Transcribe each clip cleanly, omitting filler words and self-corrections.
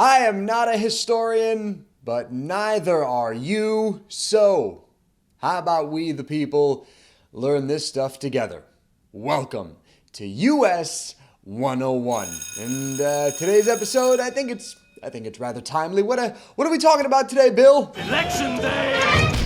I am not a historian, but neither are you. So, how about we, the people, learn this stuff together? Welcome to US 101. And today's episode, I think it's rather timely. What are we talking about today, Bill? Election Day!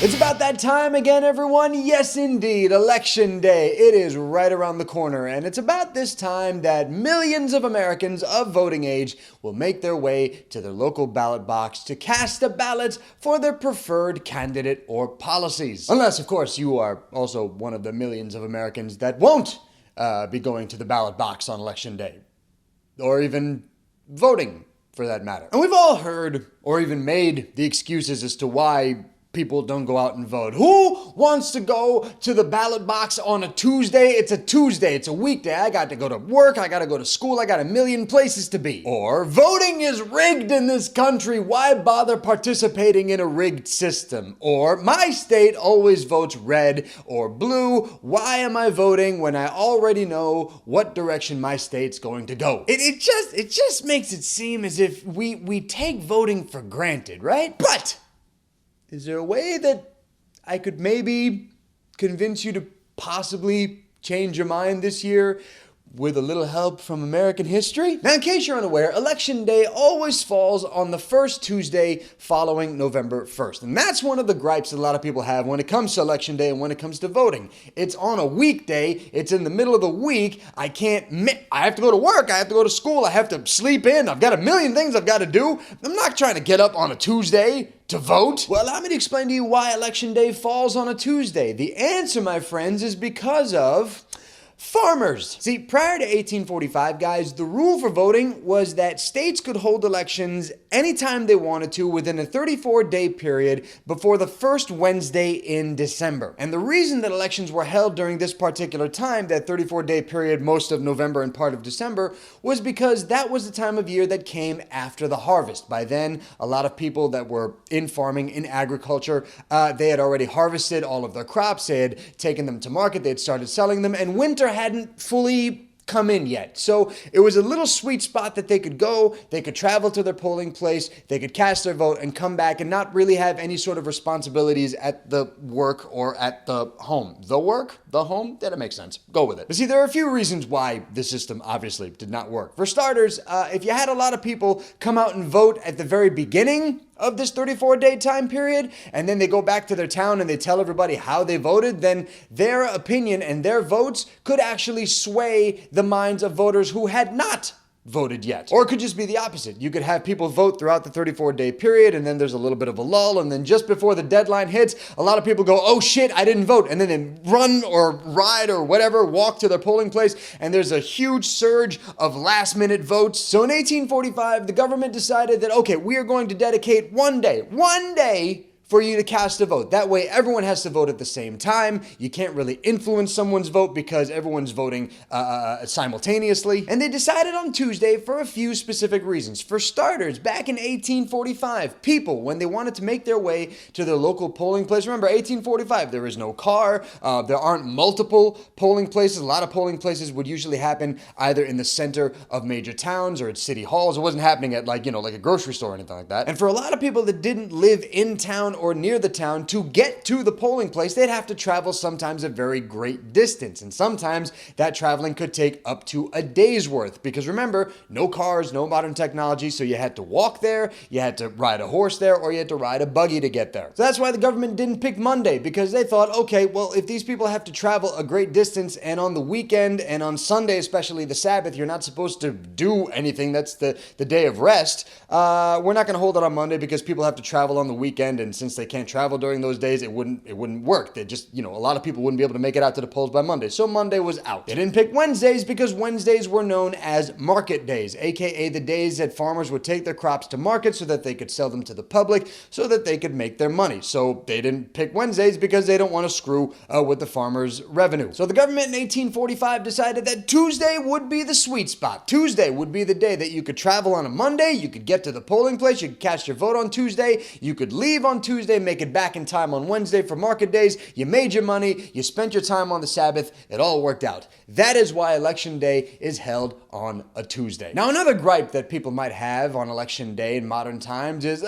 It's about that time again, everyone. Yes, indeed, Election Day. It is right around the corner, and it's about this time that millions of Americans of voting age will make their way to their local ballot box to cast a ballot for their preferred candidate or policies. Unless, of course, you are also one of the millions of Americans that won't be going to the ballot box on Election Day, or even voting, for that matter. And we've all heard, or even made, the excuses as to why people don't go out and vote. Who wants to go to the ballot box on a Tuesday? It's a Tuesday. It's a weekday. I got to go to work. I got to go to school. I got a million places to be. Or voting is rigged in this country. Why bother participating in a rigged system? Or my state always votes red or blue. Why am I voting when I already know what direction my state's going to go? It just makes it seem as if we take voting for granted, right? But is there a way that I could maybe convince you to possibly change your mind this year with a little help from American history? Now, in case you're unaware, Election Day always falls on the first Tuesday following November 1st. And that's one of the gripes that a lot of people have when it comes to Election Day and when it comes to voting. It's on a weekday. It's in the middle of the week. I have to go to work. I have to go to school. I have to sleep in. I've got a million things I've got to do. I'm not trying to get up on a Tuesday to vote. Well, allow me to explain to you why Election Day falls on a Tuesday. The answer, my friends, is because of farmers. See, prior to 1845, guys, the rule for voting was that states could hold elections anytime they wanted to within a 34-day period before the first Wednesday in December. And the reason that elections were held during this particular time, that 34-day period, most of November and part of December, was because that was the time of year that came after the harvest. By then, a lot of people that were in farming, in agriculture, they had already harvested all of their crops, they had taken them to market, they had started selling them, and winter hadn't fully come in yet. So it was a little sweet spot that they could go, they could travel to their polling place, they could cast their vote and come back and not really have any sort of responsibilities at the work or at the home. The work? The home? That'll make sense. Go with it. But see, there are a few reasons why the system obviously did not work. For starters, if you had a lot of people come out and vote at the very beginning of this 34-day time period, and then they go back to their town and they tell everybody how they voted, then their opinion and their votes could actually sway the minds of voters who had not voted yet. Or it could just be the opposite. You could have people vote throughout the 34-day period, and then there's a little bit of a lull, and then just before the deadline hits, a lot of people go, oh shit, I didn't vote, and then they run or ride or whatever, walk to their polling place, and there's a huge surge of last-minute votes. So in 1845, the government decided that, okay, we are going to dedicate one day for you to cast a vote. That way, everyone has to vote at the same time. You can't really influence someone's vote because everyone's voting simultaneously. And they decided on Tuesday for a few specific reasons. For starters, back in 1845, people, when they wanted to make their way to their local polling place, remember, 1845, there is no car, there aren't multiple polling places. A lot of polling places would usually happen either in the center of major towns or at city halls. It wasn't happening at like a grocery store or anything like that. And for a lot of people that didn't live in town or near the town, to get to the polling place, they'd have to travel sometimes a very great distance. And sometimes that traveling could take up to a day's worth. Because remember, no cars, no modern technology, so you had to walk there, you had to ride a horse there, or you had to ride a buggy to get there. So that's why the government didn't pick Monday, because they thought, okay, well, if these people have to travel a great distance, and on the weekend, and on Sunday, especially the Sabbath, you're not supposed to do anything, that's the day of rest, we're not going to hold it on Monday because people have to travel on the weekend, and since they can't travel during those days, it wouldn't work. They just, a lot of people wouldn't be able to make it out to the polls by Monday. So Monday was out. They didn't pick Wednesdays because Wednesdays were known as market days, aka the days that farmers would take their crops to market so that they could sell them to the public so that they could make their money. So they didn't pick Wednesdays because they don't want to screw with the farmers' revenue. So the government in 1845 decided that Tuesday would be the sweet spot. Tuesday would be the day that you could travel on a Monday, you could get to the polling place, you could cast your vote on Tuesday, you could leave on Tuesday, Tuesday, make it back in time on Wednesday for market days. You made your money, you spent your time on the Sabbath, it all worked out. That is why Election Day is held on a Tuesday. Now, another gripe that people might have on Election Day in modern times is,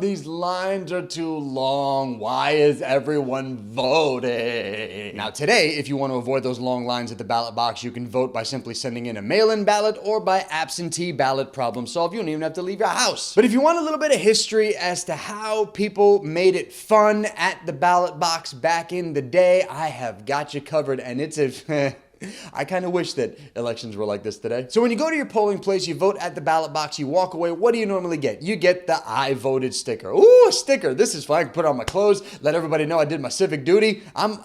these lines are too long. Why is everyone voting? Now, today, if you want to avoid those long lines at the ballot box, you can vote by simply sending in a mail-in ballot or by absentee ballot. Problem solved. You don't even have to leave your house. But if you want a little bit of history as to how people made it fun at the ballot box back in the day, I have got you covered, and it's a... I kind of wish that elections were like this today. So when you go to your polling place, you vote at the ballot box, you walk away, what do you normally get? You get the I voted sticker. Ooh, a sticker. This is fun. I can put it on my clothes, let everybody know I did my civic duty. I'm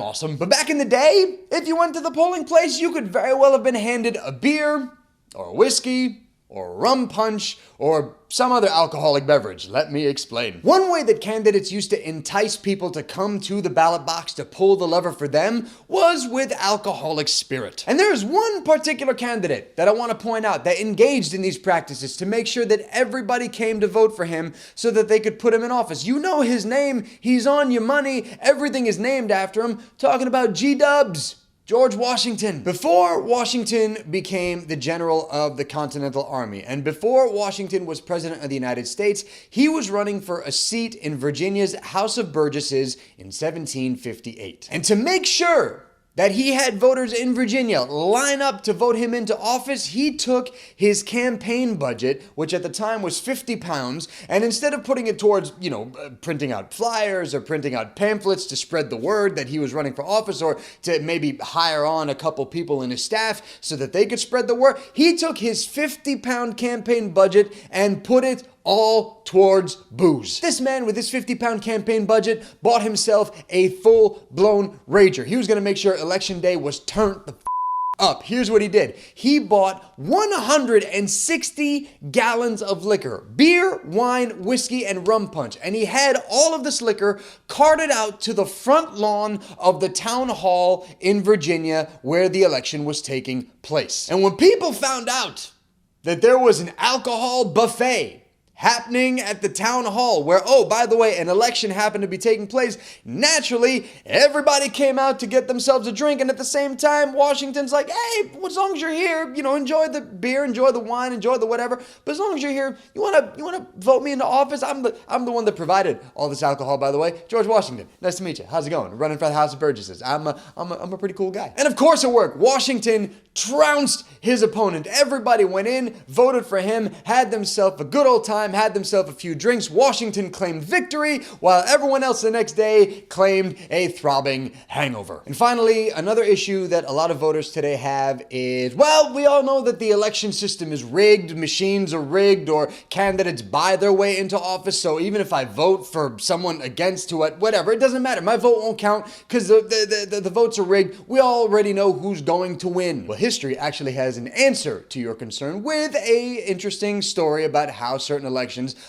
awesome. But back in the day, if you went to the polling place, you could very well have been handed a beer or a whiskey or rum punch, or some other alcoholic beverage. Let me explain. One way that candidates used to entice people to come to the ballot box to pull the lever for them was with alcoholic spirit. And there's one particular candidate that I want to point out that engaged in these practices to make sure that everybody came to vote for him so that they could put him in office. You know his name, he's on your money, everything is named after him. Talking about G-Dubs. George Washington. Before Washington became the general of the Continental Army, and before Washington was president of the United States, he was running for a seat in Virginia's House of Burgesses in 1758. And to make sure that he had voters in Virginia line up to vote him into office, he took his campaign budget, which at the time was £50, and instead of putting it towards, printing out flyers or printing out pamphlets to spread the word that he was running for office, or to maybe hire on a couple people in his staff so that they could spread the word, he took his £50 campaign budget and put it all towards booze. This man with his £50 campaign budget bought himself a full-blown rager. He was going to make sure Election Day was turned the up. Here's what he did. He bought 160 gallons of liquor, beer, wine, whiskey, and rum punch. And he had all of this liquor carted out to the front lawn of the town hall in Virginia where the election was taking place. And when people found out that there was an alcohol buffet happening at the town hall where, oh, by the way, an election happened to be taking place, naturally, everybody came out to get themselves a drink. And at the same time, Washington's like, hey, as long as you're here, enjoy the beer, enjoy the wine, enjoy the whatever. But as long as you're here, you want to vote me into office? I'm the one that provided all this alcohol, by the way. George Washington. Nice to meet you. How's it going? Running for the House of Burgesses. I'm a pretty cool guy. And of course it worked. Washington trounced his opponent. Everybody went in, voted for him, had themselves a good old time, had themselves a few drinks. Washington claimed victory, while everyone else the next day claimed a throbbing hangover. And finally, another issue that a lot of voters today have is, well, we all know that the election system is rigged, machines are rigged, or candidates buy their way into office, so even if I vote for someone against whatever, it doesn't matter. My vote won't count because the votes are rigged. We already know who's going to win. Well, history actually has an answer to your concern with a interesting story about how certain elections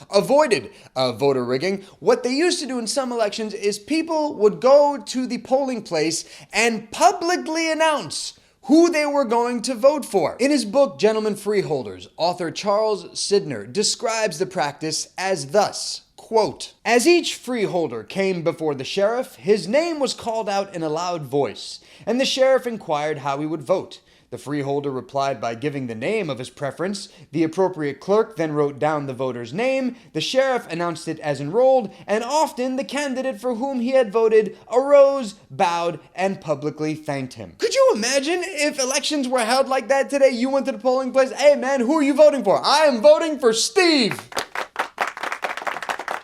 avoided voter rigging. What they used to do in some elections is people would go to the polling place and publicly announce who they were going to vote for. In his book, Gentlemen Freeholders, author Charles Sidner describes the practice as thus. Quote, as each freeholder came before the sheriff, his name was called out in a loud voice, and the sheriff inquired how he would vote. The freeholder replied by giving the name of his preference. The appropriate clerk then wrote down the voter's name. The sheriff announced it as enrolled, and often the candidate for whom he had voted arose, bowed, and publicly thanked him. Could you imagine if elections were held like that today? You went to the polling place, hey man, who are you voting for? I am voting for Steve.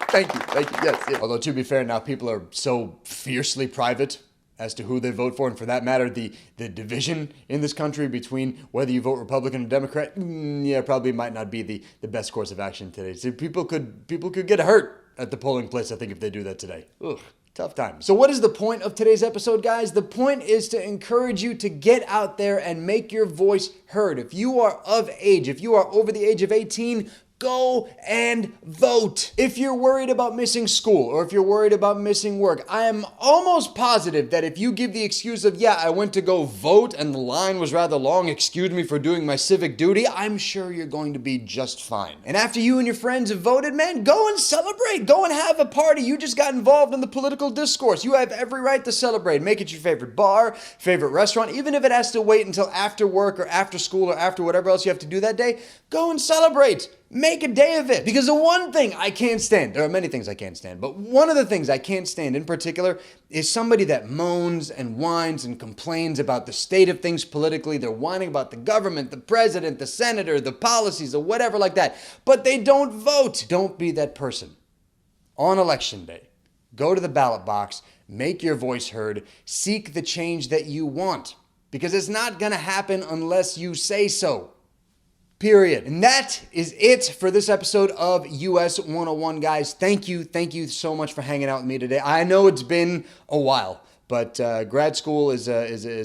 Thank you, yes. Although to be fair, now people are so fiercely private as to who they vote for, and for that matter, the division in this country between whether you vote Republican or Democrat, probably might not be the best course of action today. So people could get hurt at the polling place, I think, if they do that today. Ugh. Tough time. So what is the point of today's episode, guys? The point is to encourage you to get out there and make your voice heard. If you are of age, if you are over the age of 18, Go and vote. If you're worried about missing school or if you're worried about missing work, I am almost positive that if you give the excuse of, yeah, I went to go vote and the line was rather long, excuse me for doing my civic duty, I'm sure you're going to be just fine. And after you and your friends have voted, man, go and celebrate. Go and have a party. You just got involved in the political discourse. You have every right to celebrate. Make it your favorite bar, favorite restaurant, even if it has to wait until after work or after school or after whatever else you have to do that day, go and celebrate. Make a day of it. Because the one thing I can't stand, there are many things I can't stand, but one of the things I can't stand in particular is somebody that moans and whines and complains about the state of things politically. They're whining about the government, the president, the senator, the policies, or whatever like that, but they don't vote. Don't be that person. On election day, go to the ballot box, make your voice heard, seek the change that you want, because it's not going to happen unless you say so. Period. And that is it for this episode of US 101, guys. Thank you so much for hanging out with me today. I know it's been a while, but grad school is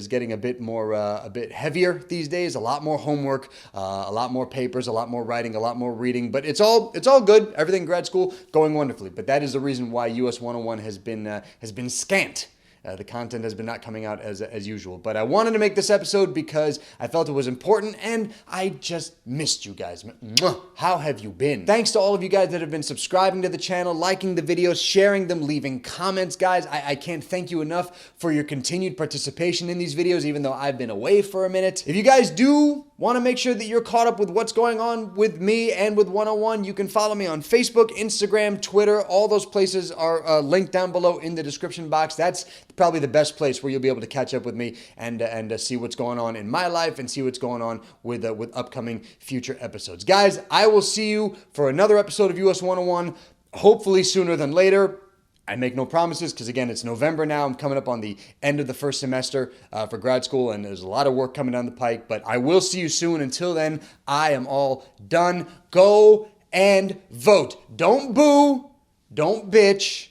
getting a bit heavier these days. A lot more homework, a lot more papers, a lot more writing, a lot more reading. But it's all good. Everything in grad school going wonderfully. But that is the reason why US 101 has been scant. The content has been not coming out as usual. But I wanted to make this episode because I felt it was important and I just missed you guys. Mwah. How have you been? Thanks to all of you guys that have been subscribing to the channel, liking the videos, sharing them, leaving comments, guys. I can't thank you enough for your continued participation in these videos, even though I've been away for a minute. If you guys do want to make sure that you're caught up with what's going on with me and with 101, you can follow me on Facebook, Instagram, Twitter. All those places are linked down below in the description box. That's probably the best place where you'll be able to catch up with me and see what's going on in my life and see what's going on with upcoming future episodes. Guys, I will see you for another episode of US 101, hopefully sooner than later. I make no promises because, again, it's November now. I'm coming up on the end of the first semester for grad school, and there's a lot of work coming down the pike. But I will see you soon. Until then, I am all done. Go and vote. Don't boo. Don't bitch.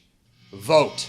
Vote.